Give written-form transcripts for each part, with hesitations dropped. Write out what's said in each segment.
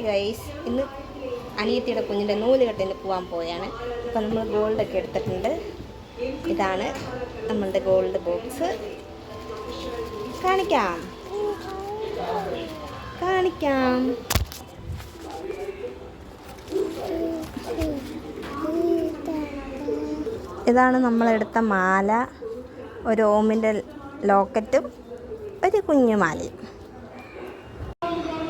Hi guys, ഇന്ന് അനിയത്തിയുടെ കുഞ്ഞിൻ്റെ നൂലുകെട്ടിന് പോകാൻ പോയാണ്. അപ്പം നമ്മൾ ഗോൾഡൊക്കെ എടുത്തിട്ടുണ്ട്. ഇതാണ് നമ്മളുടെ ഗോൾഡ് ബോക്സ്. കാണിക്കാം. ഇതാണ് നമ്മളെടുത്ത മാല, ഒരു ഓമിൻ്റെ ലോക്കറ്റും ഒരു കുഞ്ഞുമാലയും.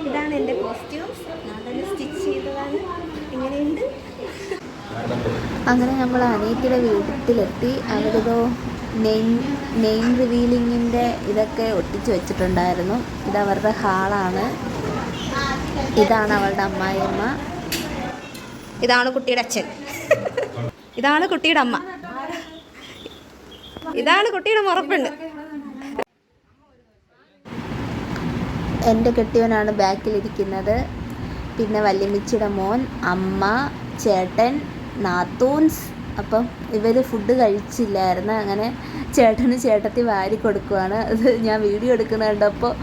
ഇതാണ് എൻ്റെ കോസ്റ്റ്യൂംസ്. ഞാൻ തന്നെ സ്റ്റിച്ച് ചെയ്തതാണ്. എങ്ങനെയുണ്ട്? അങ്ങനെ നമ്മൾ അനിയത്തിയുടെ വീട്ടിലെത്തി. അവരിതോ നെയിം റിവീലിങ്ങിൻ്റെ ഇതൊക്കെ ഒട്ടിച്ച് വെച്ചിട്ടുണ്ടായിരുന്നു. ഇതവരുടെ ഹാളാണ്. ഇതാണ് അവളുടെ അമ്മായിയമ്മ. ഇതാണ് കുട്ടിയുടെ അച്ഛൻ. ഇതാണ് കുട്ടിയുടെ അമ്മ. ഇതാണ് കുട്ടിയുടെ മുറപ്പെണ്ണ്. എൻ്റെ കെട്ടിയവനാണ് ബാക്കിലിരിക്കുന്നത്. പിന്നെ വല്യമ്മച്ചിയുടെ മോൻ, അമ്മ, ചേട്ടൻ, നാത്തൂൻസ്. അപ്പം ഇവർ ഫുഡ് കഴിച്ചില്ലായിരുന്നു. അങ്ങനെ ചേട്ടന് ചേട്ടത്തി വാരി കൊടുക്കുവാണ്. അത് ഞാൻ വീഡിയോ എടുക്കുന്ന കണ്ടപ്പോൾ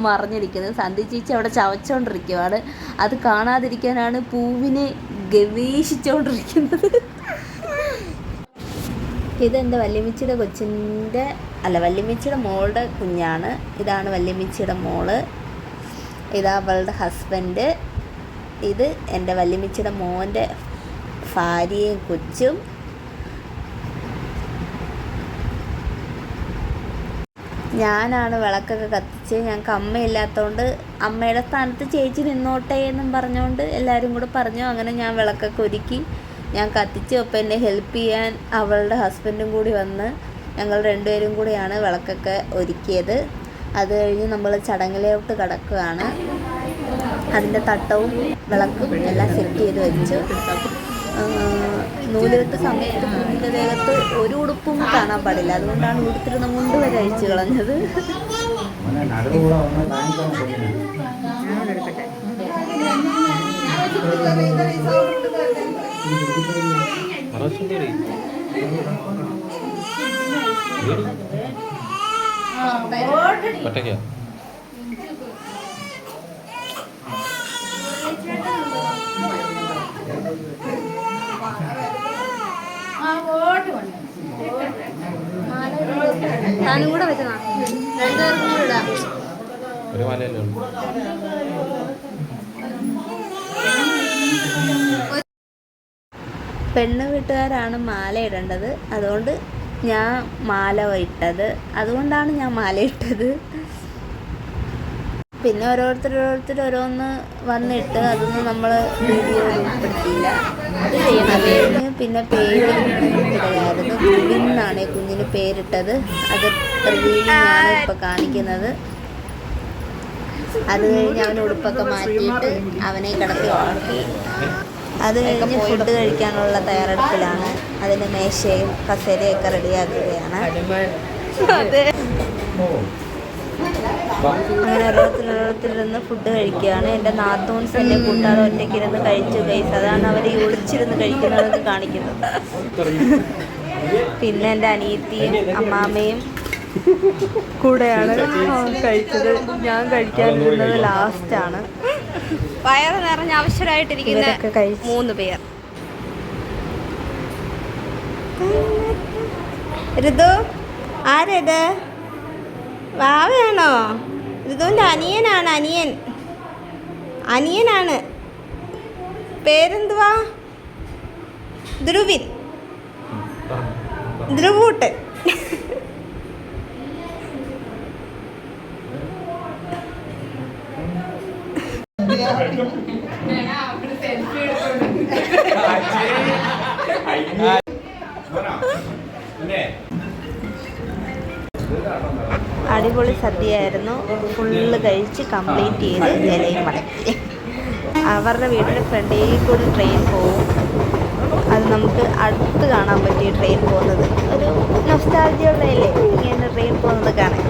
മറിഞ്ഞിരിക്കുന്നത്. സന്ധി ചേച്ചി അവിടെ ചവച്ചുകൊണ്ടിരിക്കുവാണ്. അത് കാണാതിരിക്കാനാണ് പൂവിനെ ഗവേഷിച്ചുകൊണ്ടിരിക്കുന്നത്. ഇതെൻ്റെ വല്യമ്മച്ചിയുടെ വല്യമ്മച്ചിയുടെ മോളുടെ കുഞ്ഞാണ്. ഇതാണ് വല്യമ്മച്ചിയുടെ മോള്. ഇതാ അവളുടെ ഹസ്ബൻഡ്. ഇത് എൻ്റെ വല്യമ്മച്ചിയുടെ മോൻ്റെ ഭാര്യയും കൊച്ചും. ഞാനാണ് വിളക്കൊക്കെ കത്തിച്ച്. ഞങ്ങൾക്ക് അമ്മയില്ലാത്തതുകൊണ്ട് അമ്മയുടെ സ്ഥാനത്ത് ചേച്ചി നിന്നോട്ടെ എന്നും പറഞ്ഞുകൊണ്ട് എല്ലാവരും കൂടെ പറഞ്ഞു. അങ്ങനെ ഞാൻ വിളക്കൊക്കെ ഒരുക്കി, ഞാൻ കത്തിച്ച്. അപ്പം എന്നെ ഹെൽപ്പ് ചെയ്യാൻ അവളുടെ ഹസ്ബൻഡും കൂടി വന്ന് ഞങ്ങൾ രണ്ടുപേരും കൂടിയാണ് വിളക്കൊക്കെ ഒരുക്കിയത്. അത് കഴിഞ്ഞ് നമ്മൾ ചടങ്ങിലോട്ട് കിടക്കുകയാണ്. അതിൻ്റെ തട്ടവും വിളക്കും എല്ലാം സെറ്റ് ചെയ്ത് വെച്ചു. നൂലുകെട്ട് സമയത്ത് കുഞ്ഞിൻ്റെ ദേഹത്ത് ഒരു ഉടുപ്പും കാണാൻ പാടില്ല. അതുകൊണ്ടാണ് ഉടുത്തിരുന്ന മുണ്ട് വരെ അഴിച്ചു കളഞ്ഞത്. താനും കൂടെ വെച്ചതാ, രണ്ടുപേർക്കും കൂടെ ഇടാം. പെണ്ണ് വീട്ടുകാരാണ് മാല ഇടേണ്ടത്. അതുകൊണ്ട് ഞാൻ മാല അതുകൊണ്ടാണ് ഞാൻ മാല ഇട്ടത്. പിന്നെ ഓരോരുത്തർ ഓരോന്ന് വന്നിട്ട് അതൊന്നും നമ്മൾ വീഡിയോ ഉൾപ്പെടുത്തിയില്ല. അത് ചെയ്യണമല്ലേ. പിന്നെ പേര് ഇടുകയായിരുന്നു. കുഞ്ഞിനാണ് കുഞ്ഞിന് പേരിട്ടത്. അത് റിവീലിംഗാണ് ഇപ്പോൾ കാണിക്കുന്നത്. അത് കഴിഞ്ഞ് അവന് ഉടുപ്പൊക്കെ മാറ്റിയിട്ട് അവനെ കിടത്തി ഉറക്കി. അത് കഴിഞ്ഞ് ഫുഡ് കഴിക്കാനുള്ള തയ്യാറെടുപ്പിലാണ്. അതിന് മേശയും കസേരയൊക്കെ റെഡിയാക്കുകയാണ്. അങ്ങനെ ഓരോരുത്തരിരുന്ന് ഫുഡ് കഴിക്കുകയാണ്. എൻ്റെ നാത്തൂൻസ് എന്നെ കൂട്ടാതെ ഒറ്റയ്ക്കിരുന്ന് കഴിച്ചു ഗൈസ്. അതാണ് അവർ ഒളിച്ചിരുന്ന് കഴിക്കുന്നതെന്ന് കാണിക്കുന്നത്. പിന്നെ എൻ്റെ അനിയത്തിയും അമ്മാമ്മയും കൂടെയാണ് കഴിച്ചത്. ഞാൻ കഴിക്കാനിരുന്നത് ലാസ്റ്റാണ്. വയറ് നിറഞ്ഞ അവശരായിട്ടിരിക്കുന്ന 3 പേർ. ഋതു ആരത്? വാവയാണോ? ഋതുവിൻ്റെ അനിയനാണ്. പേരെന്തുവാ? ധ്രുവൂട്ട്. അടിപൊളി സദ്യയായിരുന്നു. ഫുള്ള് കഴിച്ച് കംപ്ലീറ്റ് ചെയ്ത് ഇലയും മടക്കി. അവരുടെ വീടിന് ഫ്രണ്ടിൽ കൂടി ട്രെയിൻ പോകും. അത് നമുക്ക് അടുത്ത് കാണാൻ പറ്റിയ ട്രെയിൻ പോകുന്നത്. ഒരു നൊസ്റ്റാൾജിയുള്ളതല്ലേ ഇങ്ങനെ ട്രെയിൻ പോകുന്നത് കാണാൻ.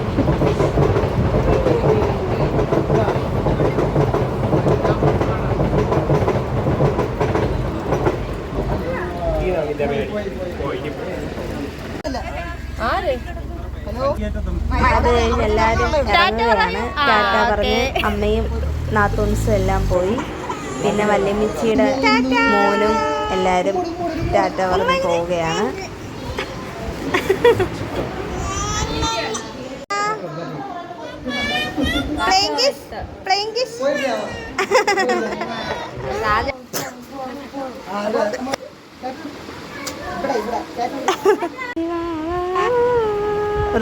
അത് കഴിഞ്ഞ് എല്ലാവരും ഇറങ്ങുകയാണ്. ടാറ്റ പറഞ്ഞ് അമ്മയും നാത്തൂൻസും എല്ലാം പോയി. പിന്നെ വല്യമ്മച്ചിയുടെ മോനും എല്ലാവരും ടാറ്റ പറഞ്ഞ് പോവുകയാണ്.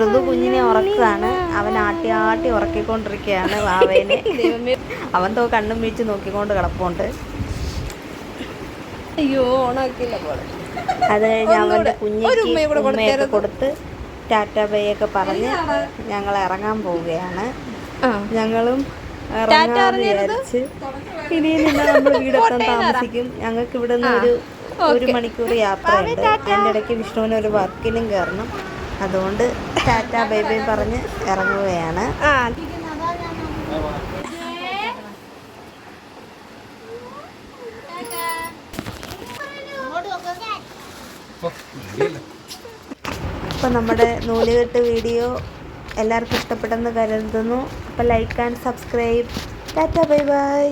ഋതു കുഞ്ഞിനെ ഉറക്കുകയാണ്. അവൻ ആട്ടി ആട്ടി ഉറക്കിക്കൊണ്ടിരിക്കുകയാണ് വാവേനെ. അവൻ കണ്ണും വീഴ്ച നോക്കിക്കൊണ്ട് കിടപ്പുണ്ട്. അയ്യോ ഓണാക്കില്ല പോലെ. അത് കഴിഞ്ഞ് അവൻ്റെ കുഞ്ഞിക്ക് ഉമ്മയൊക്കെ കൊടുത്ത് ടാറ്റ ബൈയൊക്കെ പറഞ്ഞ് ഞങ്ങൾ ഇറങ്ങാൻ പോവുകയാണ്. ഞങ്ങളും ഇറങ്ങാൻ വിചാരിച്ച് ഇനിയും നിന്ന് നമ്മൾ വീടെത്താൻ താമസിക്കും. ഞങ്ങൾക്ക് ഇവിടെ നിന്ന് ഒരു മണിക്കൂർ യാത്രയുണ്ട്. അതിൻ്റെ ഇടയ്ക്ക് വിഷ്ണുവിന് ഒരു വർക്കിനും കയറണം. അതുകൊണ്ട് ടാറ്റ ബൈ ബൈ പറഞ്ഞ് ഇറങ്ങുകയാണ്. അപ്പോൾ നമ്മുടെ നൂലുകെട്ട് വീഡിയോ എല്ലാവർക്കും ഇഷ്ടപ്പെട്ടെന്ന് കരുതുന്നു. അപ്പോൾ like and subscribe. Tata bye bye.